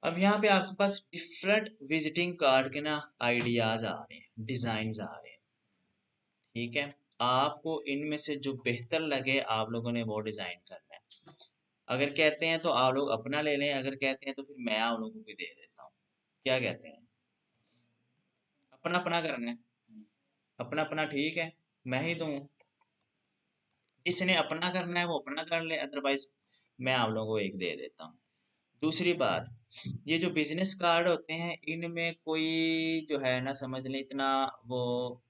अब यहाँ पे आपके पास डिफरेंट विजिटिंग कार्ड के ना आइडियाज आ रहे हैं, डिजाइन आ रहे हैं। ठीक है, आपको इनमें से जो बेहतर लगे आप लोगों ने वो डिजाइन करना है। अगर कहते हैं तो आप लोग अपना ले लें, अगर कहते हैं तो फिर मैं आप लोगों को भी दे देता हूँ। क्या कहते हैं? अपना अपना करना है, अपना अपना ठीक है, मैं ही दूँ। जिसने अपना करना है वो अपना कर ले, अदरवाइज मैं आप लोगों को एक दे देता हूँ। दूसरी बात, ये जो बिजनेस कार्ड होते हैं इनमें कोई जो है ना, समझ लें इतना वो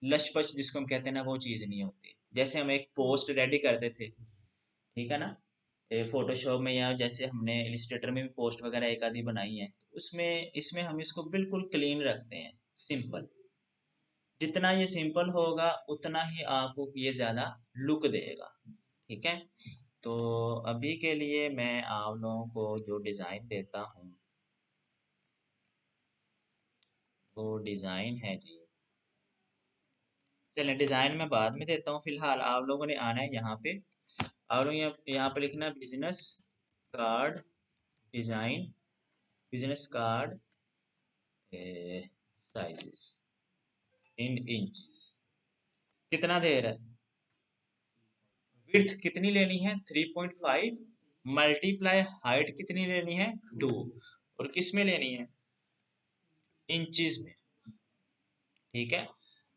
लशपश जिसको हम कहते हैं ना, वो चीज़ नहीं होती। जैसे हम एक पोस्ट रेडी करते थे, ठीक है ना, फोटोशॉप में या जैसे हमने इलिस्ट्रेटर में भी पोस्ट वगैरह एक आधी बनाई है, उसमें इसमें हम इसको बिल्कुल क्लीन रखते हैं, सिंपल। जितना ये सिंपल होगा उतना ही आपको ये ज़्यादा लुक देगा। ठीक है, तो अभी के लिए मैं आप लोगों को जो डिज़ाइन देता हूँ वो डिज़ाइन है जी। चलें, डिज़ाइन मैं बाद में देता हूँ, फिलहाल आप लोगों ने आना है यहाँ पे। आप लोग यहाँ पे लिखना business card design, business card sizes in inches. कितना दे रहा है? विड्थ कितनी लेनी है? 3.5 मल्टीप्लाई हाइट कितनी लेनी है? 2। और किस में लेनी है? इंचेस में। ठीक है,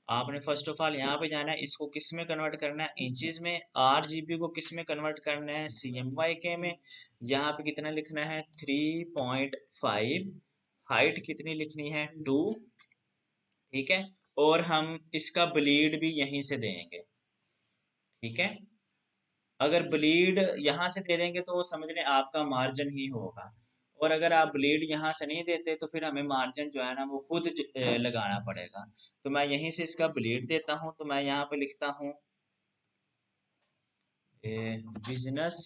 आपने फर्स्ट ऑफ ऑल यहाँ पे जाना है, इसको किस में कन्वर्ट करना है? इंचेस में। RGB को किस में कन्वर्ट करना है? CMYK में। यहाँ पे कितना लिखना है? 3.5। हाइट कितनी लिखनी है? 2। ठीक है, और हम इसका ब्लीड भी यहीं से देंगे। ठीक है, अगर ब्लीड यहाँ से दे देंगे तो समझ लें आपका मार्जिन ही होगा। और अगर आप ब्लीड यहाँ से नहीं देते तो फिर हमें मार्जिन जो है ना वो खुद लगाना पड़ेगा। तो मैं यहीं से इसका ब्लीड देता हूँ, तो मैं यहाँ पे लिखता हूँ business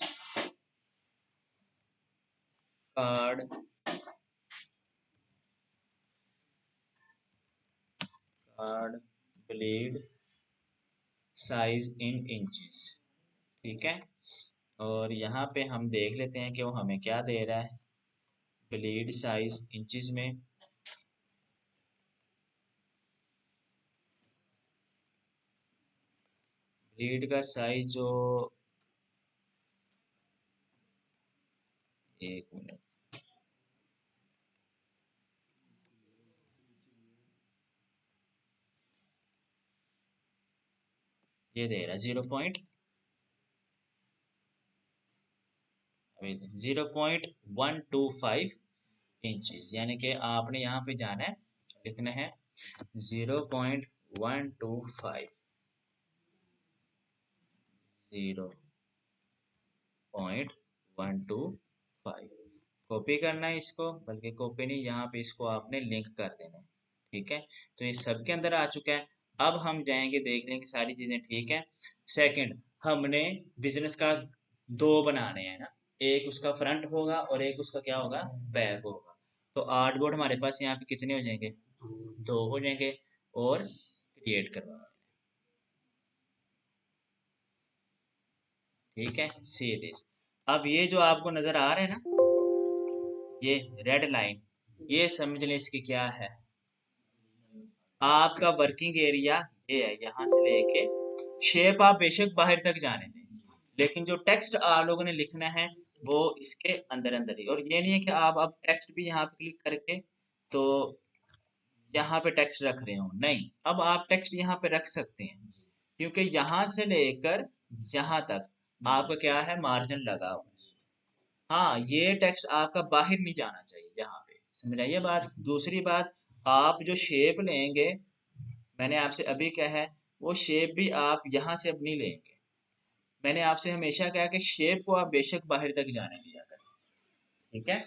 card card bleed size in inches. ठीक है, और यहाँ पे हम देख लेते हैं कि वो हमें क्या दे रहा है। ब्लीड साइज इंचेस में, ब्लीड का साइज जो, एक मिनट, ये दे रहा है 0.125 इंचज। यानी कि आपने यहाँ पे जाना है, लिखना है 0.125, 0.125। कॉपी करना है इसको, बल्कि कॉपी नहीं, यहाँ पे इसको आपने लिंक कर देना है। ठीक है, तो ये सबके अंदर आ चुका है। अब हम जाएंगे देख लेंगे सारी चीज़ें ठीक है। सेकंड, हमने बिजनेस का दो बनाने हैं ना, एक उसका फ्रंट होगा और एक उसका क्या होगा? बैक होगा। तो आर्टबोर्ड हमारे पास यहाँ पे कितने हो जाएंगे? दो हो जाएंगे। और क्रिएट करवा, ठीक है, सी दिस। अब ये जो आपको नजर आ रहा है ना, ये रेड लाइन, ये समझ लें इसकी क्या है? आपका वर्किंग एरिया ये है, यहाँ से लेके शेप आप बेशक बाहर तक जाने दें, लेकिन जो टेक्स्ट आप लोगों ने लिखना है वो इसके अंदर अंदर ही। और ये नहीं है कि आप अब टेक्स्ट भी यहाँ पे क्लिक करके तो यहाँ पे टेक्स्ट रख रहे हो, नहीं, अब आप टेक्स्ट यहाँ पे रख सकते हैं, क्योंकि यहाँ से लेकर यहाँ तक आपका क्या है? मार्जिन लगा हुआ है। हाँ, ये टेक्स्ट आपका बाहर नहीं जाना चाहिए यहाँ पे, समझ आइए बात। दूसरी बात, आप जो शेप लेंगे, मैंने आपसे अभी क्या है, वो शेप भी आप यहाँ से अब नहीं लेंगे। मैंने आपसे हमेशा कहा कि शेप को आप बेशक बाहर तक जाने दिया करें। ठीक है,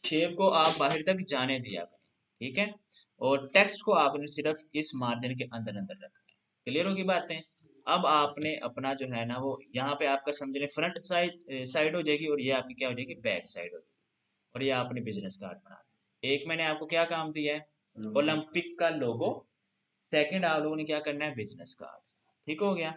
शेप को आप बाहर तक जाने दिया करें। ठीक है, और टेक्स्ट को आपने सिर्फ इस मार्जिन के अंदर अंदर रखना है। क्लियर होगी बातें? अब आपने अपना जो है ना वो यहाँ पे आपका समझ लें फ्रंट साइड साइड हो जाएगी, और ये आपकी क्या हो जाएगी? बैक साइड हो जाएगी। और ये आपने बिजनेस कार्ड बना दिया। एक मैंने आपको क्या काम दिया है? ओलंपिक का लोगो। सेकंड आप लोगों ने क्या करना है? Business card. ठीक हो गया।